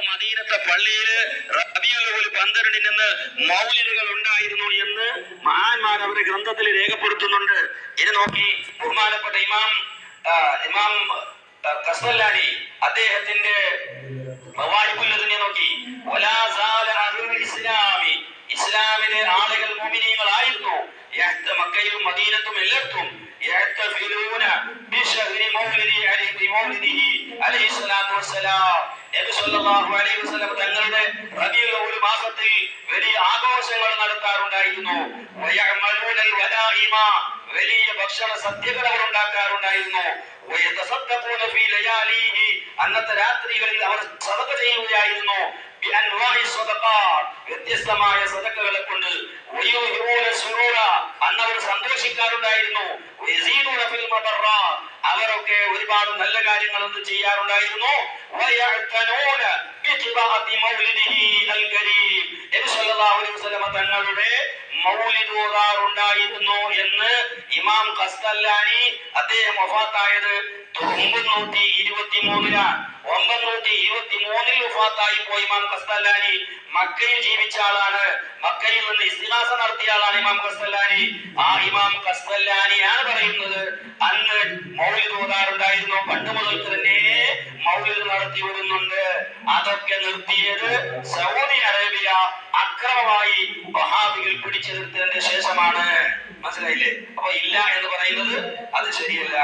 മദീനത്തെ പള്ളിയിൽ റബീഉൽ അവ്വൽ 12 നിന്ന് മൗലിദുകൾ ഉണ്ടായിരുന്നു എന്ന് മഹാന്മാർ അവരുടെ ഗ്രന്ഥത്തിൽ രേഖപ്പെടുത്തുന്നുണ്ട്. ഇനി നോക്കി ബഹുമാനപ്പെട്ട ഇമാം ഖസ്വലാനി അദ്ദേഹത്തിന്റെ മവാഹിബുല്ലദിനെ നോക്കി വലാ സാല അഹ്ലുൽ ഇസ്ലാമി ഇസ്ലാമിലെ ആളുകൾ മുഅ്മിനീങ്ങളായിരുന്നു മക്കയിലും മദീനത്തും എല്ലായിടത്തും യഹ്തഫിലൂന ബിശഹ്രി മൗലിദിഹി അലൈഹി സ്വലാത്തു വസ്സലാം നബി സല്ലല്ലാഹു അലൈഹി വസല്ലം തങ്ങളുടെ റബീഉൽ അവ്വൽ മാസത്തിൽ വലിയ ആഘോഷങ്ങൾ നടത്താറുണ്ടായിരുന്നു. വയഅമലൂനൽ വലാഇമ വലിയ ഭക്ഷണ സദ്യകൾ അവർ ഉണ്ടാക്കാറുണ്ടായിരുന്നു. വയതസദ്ദഖൂന ഫീ ലയാലിഹി അന്നത്തെ രാത്രികളിൽ അവർ സദഖ ചെയ്യുകയായിരുന്നു. വ്യത്യസ്തമായ സദഖകളെ കൊണ്ട് അന്നവർ സന്തോഷിക്കാറുണ്ടായിരുന്നു. അവരൊക്കെ ഒരുപാട് നല്ല കാര്യങ്ങളൊന്നും ചെയ്യാറുണ്ടായിരുന്നു. തങ്ങളുടെ മൗലിദ് ഓതാറുണ്ടായിരുന്നു എന്ന് ഇമാം ഖസ്തലാനി അദ്ദേഹം വഫാത്തായത് 923 923 വഫാത്തായി പോയി ഇമാം ഖസ്തലാനി. മക്കയിൽ ജീവിച്ച ആളാണ്, മക്കയിൽ നിന്ന് ഇസ്തിഗാസ നടത്തിയ ആളാണ് ഇമാം ഖസ്തലാനി. ആ ഇമാം ഖസ്തലാനിയാണ് പറയുന്നത് അന്ന് മൗലിദ് ഓതാറുണ്ടായിരുന്നു. പണ്ട് മുതൽക്ക് തന്നെ മൗലിദ് നടത്തി വരുന്നുണ്ട്. അതൊക്കെ നിർത്തിയത് സൗദി അറേബ്യ അക്രമമായി വഹാബികൾ പിടിച്ചു നിർത്തിയതിന് ശേഷമാണ്. മനസ്സിലായില്ലേ? അപ്പൊ ഇല്ല എന്ന് പറയുന്നത് അത് ശരിയല്ല.